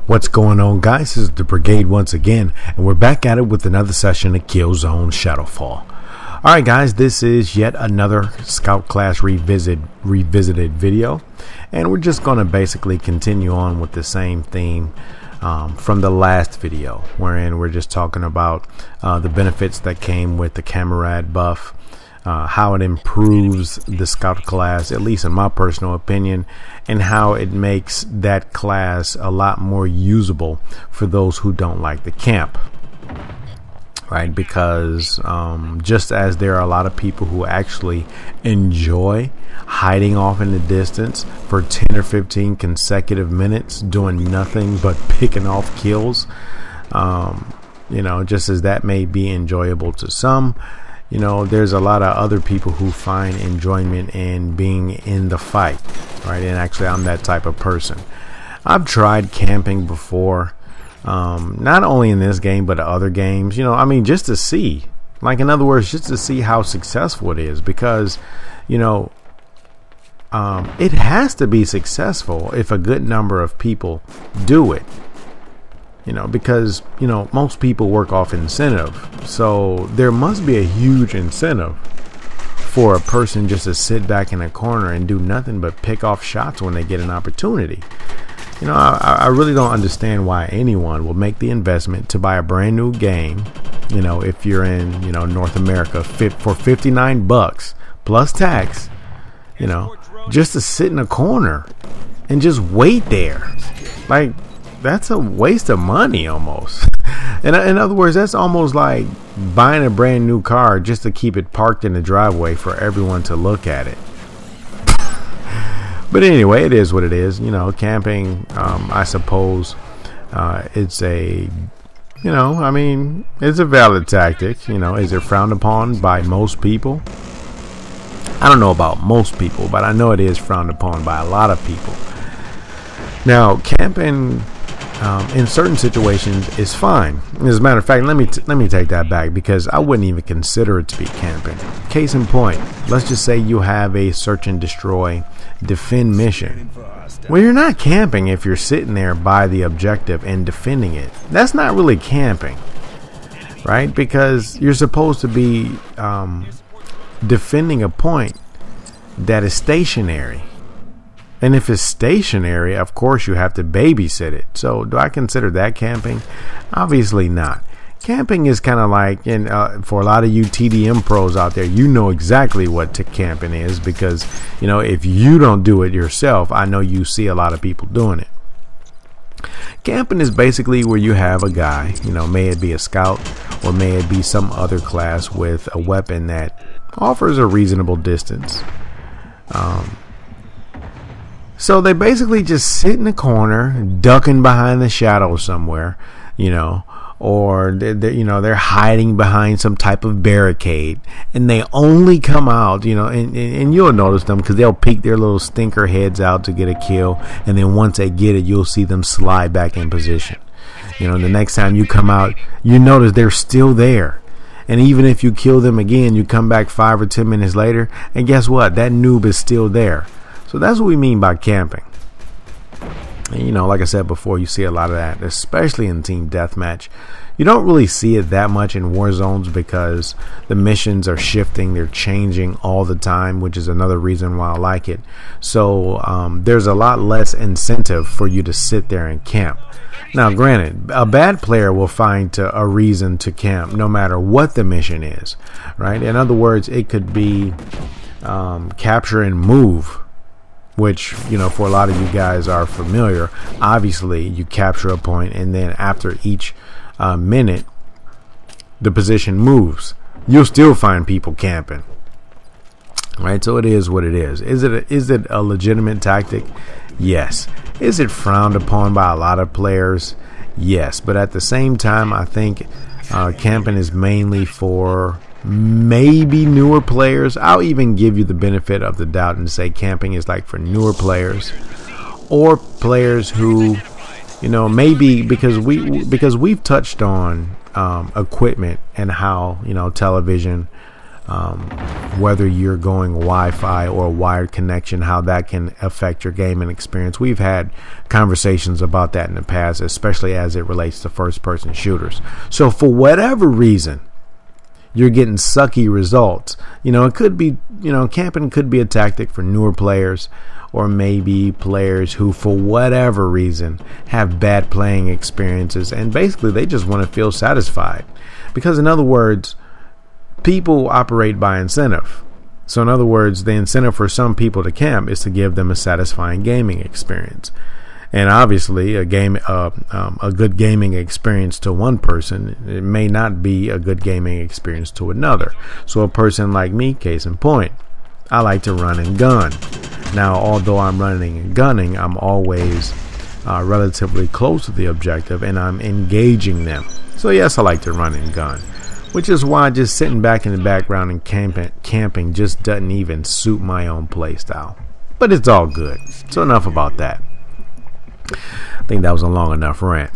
What's going on, guys? This is the Brigade once again, and we're back at it with another session of Killzone Shadow Fall. Alright guys, this is yet another Scout class revisited video, and we're just going to basically continue on with the same theme from the last video, wherein we're just talking about the benefits that came with the Camarade buff, how it improves the Scout class, at least in my personal opinion, and how it makes that class a lot more usable for those who don't like the camp. Right, because just as there are a lot of people who actually enjoy hiding off in the distance for 10 or 15 consecutive minutes doing nothing but picking off kills, you know, just as that may be enjoyable to some, you know, there's a lot of other people who find enjoyment in being in the fight, right? And actually I'm that type of person. I've tried camping before, not only in this game but other games, you know, I mean, just to see, like, in other words, just to see how successful it is, because, you know, it has to be successful if a good number of people do it, you know, because, you know, most people work off incentive, so there must be a huge incentive for a person just to sit back in a corner and do nothing but pick off shots when they get an opportunity. You know, I really don't understand why anyone will make the investment to buy a brand new game, you know, if you're in, you know, North America for 59 bucks plus tax, you know, just to sit in a corner and just wait there. Like, that's a waste of money almost. In other words, that's almost like buying a brand new car just to keep it parked in the driveway for everyone to look at it. But anyway, it is what it is. You know, camping, I suppose, it's a, you know, I mean, it's a valid tactic. You know, is it frowned upon by most people? I don't know about most people, but I know it is frowned upon by a lot of people. Now, camping in certain situations is fine. As a matter of fact, let me take that back, because I wouldn't even consider it to be camping. Case in point, let's just say you have a search and destroy defend mission. Well, you're not camping if you're sitting there by the objective and defending it. That's not really camping, right? Because you're supposed to be defending a point that is stationary. And if it's stationary, of course you have to babysit it. So do I consider that camping? Obviously not. Camping is kind of like, and for a lot of you TDM pros out there, you know exactly what camping is, because, you know, if you don't do it yourself, I know you see a lot of people doing it. Camping is basically where you have a guy, you know, may it be a scout or may it be some other class with a weapon that offers a reasonable distance. So they basically just sit in the corner, ducking behind the shadow somewhere, you know, or they're hiding behind some type of barricade, and they only come out, you know, and you'll notice them because they'll peek their little stinker heads out to get a kill, and then once they get it, you'll see them slide back in position. You know, the next time you come out, you notice they're still there. And even if you kill them again, you come back 5 or 10 minutes later, and guess what? That noob is still there. So that's what we mean by camping. And, you know, like I said before, you see a lot of that, especially in team deathmatch. You don't really see it that much in war zones because the missions are shifting, they're changing all the time, which is another reason why I like it. So there's a lot less incentive for you to sit there and camp. Now, granted, a bad player will find a reason to camp no matter what the mission is, right? In other words, it could be capture and move, which, you know, for a lot of you guys are familiar. Obviously, you capture a point, and then after each minute, the position moves. You'll still find people camping, right? So it is what it is. Is it a legitimate tactic? Yes. Is it frowned upon by a lot of players? Yes. But at the same time, I think camping is mainly for maybe newer players. I'll even give you the benefit of the doubt and say camping is like for newer players, or players who, you know, maybe because we've touched on equipment and how, you know, television whether you're going Wi-Fi or wired connection, how that can affect your gaming experience. We've had conversations about that in the past, especially as it relates to first-person shooters. So for whatever reason, you're getting sucky results. It could be, camping could be a tactic for newer players, or maybe players who, for whatever reason, have bad playing experiences, and basically they just want to feel satisfied. Because in other words, people operate by incentive. So in other words, the incentive for some people to camp is to give them a satisfying gaming experience. And obviously, a good gaming experience to one person, it may not be a good gaming experience to another. So a person like me, case in point, I like to run and gun. Now, although I'm running and gunning, I'm always relatively close to the objective, and I'm engaging them. So yes, I like to run and gun, which is why just sitting back in the background and camping just doesn't even suit my own play style. But it's all good. So enough about that. I think that was a long enough rant.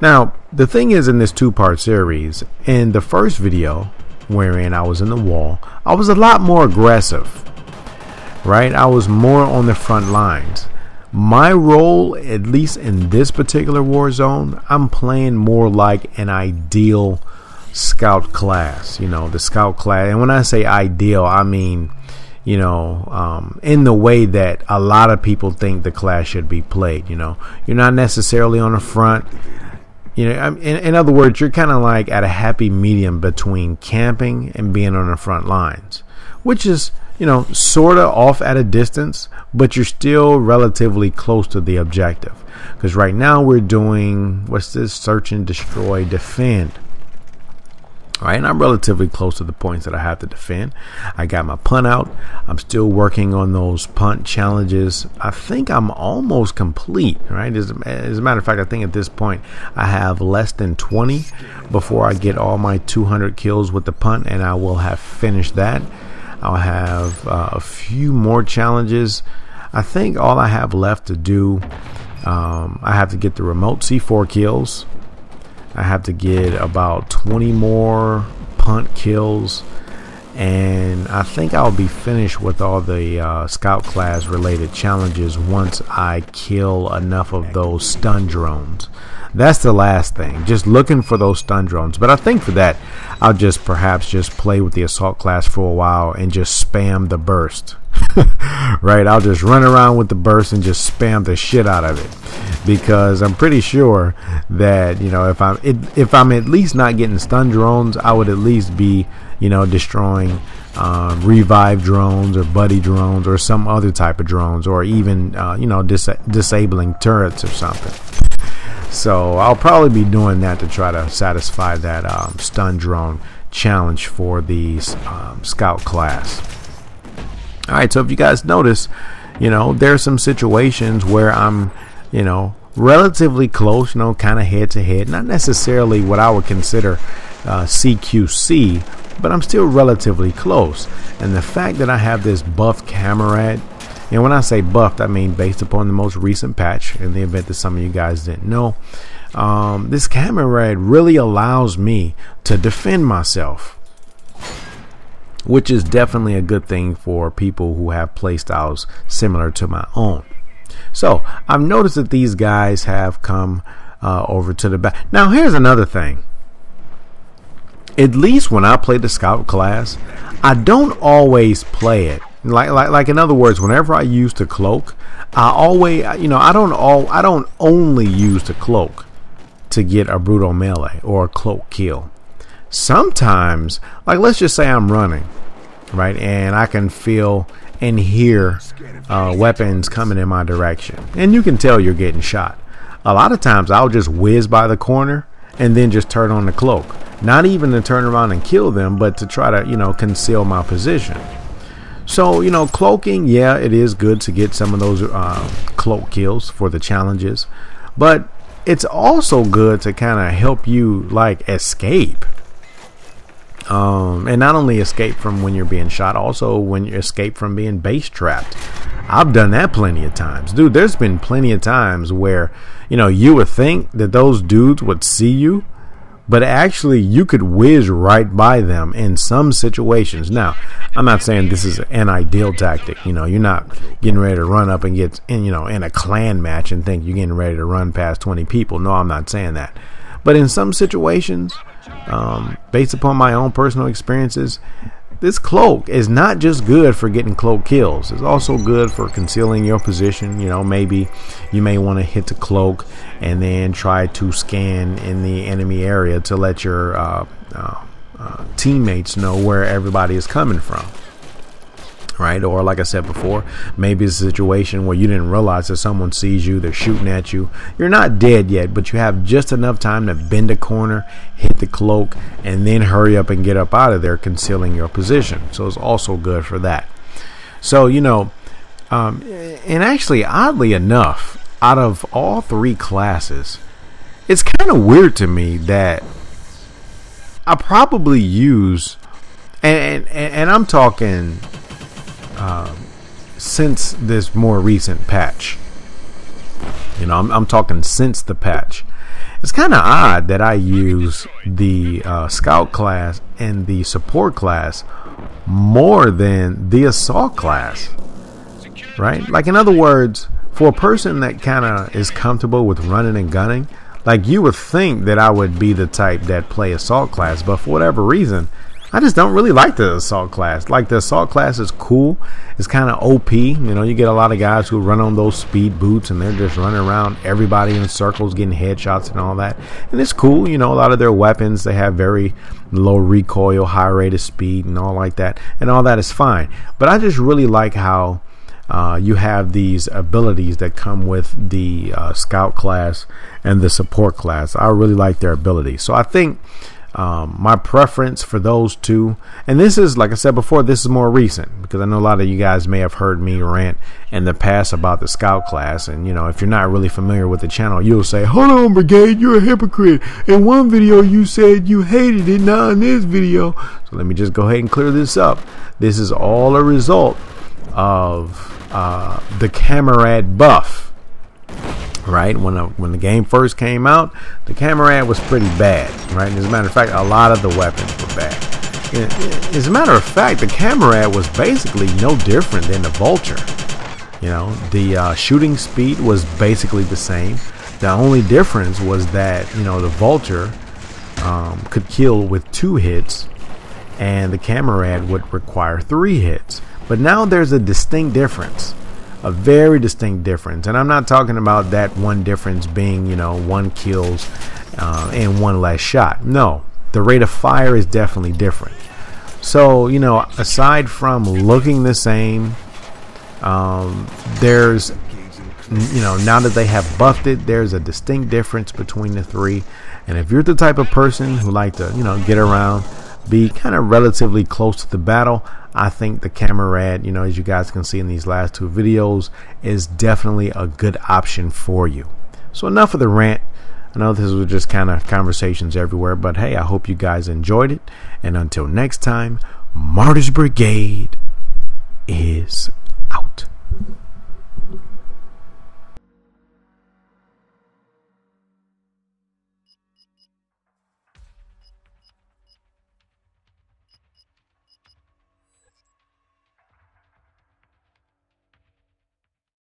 Now, the thing is, in this two-part series, in the first video, wherein I was in the wall, I was a lot more aggressive, right? I was more on the front lines. My role, at least in this particular war zone, I'm playing more like an ideal scout class, the scout class. And when I say ideal, I mean, in the way that a lot of people think the class should be played. You're not necessarily on the front. In other words, you're kind of like at a happy medium between camping and being on the front lines, which is, sort of off at a distance, but you're still relatively close to the objective. Because right now we're doing, search and destroy, defend. Right, and I'm relatively close to the points that I have to defend. I got my punt out. I'm still working on those punt challenges. I think I'm almost complete. Right, as a matter of fact, I think at this point I have less than 20 before I get all my 200 kills with the punt, and I will have finished that. I'll have a few more challenges. I think all I have left to do, I have to get the remote C4 kills. I have to get about 20 more punt kills, and I think I'll be finished with all the scout class related challenges once I kill enough of those stun drones. That's the last thing, just looking for those stun drones. But I think for that, I'll perhaps just play with the assault class for a while and just spam the burst. Right, I'll just run around with the burst and just spam the shit out of it, because I'm pretty sure that if I'm at least not getting stun drones, I would at least be destroying revive drones or buddy drones or some other type of drones, or even disabling turrets or something. So I'll probably be doing that to try to satisfy that stun drone challenge for the scout class. Alright, so if you guys notice, there's some situations where I'm, relatively close, kind of head to head. Not necessarily what I would consider CQC, but I'm still relatively close. And the fact that I have this buffed Camarade, and when I say buffed, I mean based upon the most recent patch, in the event that some of you guys didn't know, this Camarade really allows me to defend myself, which is definitely a good thing for people who have play styles similar to my own. So I've noticed that these guys have come over to the back. Now here's another thing. At least when I play the scout class, I don't always play it. Like in other words, whenever I use the cloak, I always, I don't only use the cloak to get a brutal melee or a cloak kill. Sometimes, like let's just say I'm running, right, and I can feel and hear weapons coming in my direction, and you can tell you're getting shot. A lot of times I'll just whiz by the corner and then just turn on the cloak, not even to turn around and kill them, but to try to conceal my position. So cloaking, yeah, it is good to get some of those cloak kills for the challenges, but it's also good to kind of help you like escape. And not only escape from when you're being shot, also when you escape from being base trapped. I've done that plenty of times, dude. There's been plenty of times where you would think that those dudes would see you, but actually you could whiz right by them in some situations. Now, I'm not saying this is an ideal tactic. You're not getting ready to run up and get in, in a clan match and think you're getting ready to run past 20 people. No, I'm not saying that. But in some situations, based upon my own personal experiences, this cloak is not just good for getting cloak kills. It's also good for concealing your position. Maybe you may want to hit the cloak and then try to scan in the enemy area to let your teammates know where everybody is coming from. Right? Or like I said before, maybe it's a situation where you didn't realize that someone sees you, they're shooting at you. You're not dead yet, but you have just enough time to bend a corner, hit the cloak, and then hurry up and get up out of there, concealing your position. So it's also good for that. So, and actually, oddly enough, out of all three classes, it's kind of weird to me that I probably use, and I'm talking since this more recent patch. I'm talking since the patch. It's kind of odd that I use the scout class and the support class more than the assault class, right? Like, in other words, for a person that kind of is comfortable with running and gunning, like, you would think that I would be the type that play assault class, but for whatever reason, I just don't really like the assault class. Like, the assault class is cool. It's kind of OP. You get a lot of guys who run on those speed boots and they're just running around everybody in circles, getting headshots and all that. And it's cool. A lot of their weapons, they have very low recoil, high rate of speed and all like that. And all that is fine. But I just really like how you have these abilities that come with the scout class and the support class. I really like their abilities. So I think my preference for those two, and this is, like I said before, this is more recent, because I know a lot of you guys may have heard me rant in the past about the scout class. And if you're not really familiar with the channel, you'll say, hold on, Brigade, you're a hypocrite. In one video you said you hated it, now in this video. So let me just go ahead and clear this up. This is all a result of the Camarade buff. Right, when the game first came out, the Camarade was pretty bad. Right, and as a matter of fact, a lot of the weapons were bad. As a matter of fact, the Camarade was basically no different than the Vulture. The shooting speed was basically the same. The only difference was that the Vulture could kill with 2 hits, and the Camarade would require 3 hits. But now there's a distinct difference. A very distinct difference, and I'm not talking about that one difference being 1 kills and 1 less shot. No, the rate of fire is definitely different. So aside from looking the same, there's now that they have buffed it, there's a distinct difference between the three. And if you're the type of person who like to get around, be kind of relatively close to the battle, I think the Camarade, as you guys can see in these last 2 videos, is definitely a good option for you. So enough of the rant. I know this was just kind of conversations everywhere, but hey, I hope you guys enjoyed it. And until next time, Martyrs Brigade is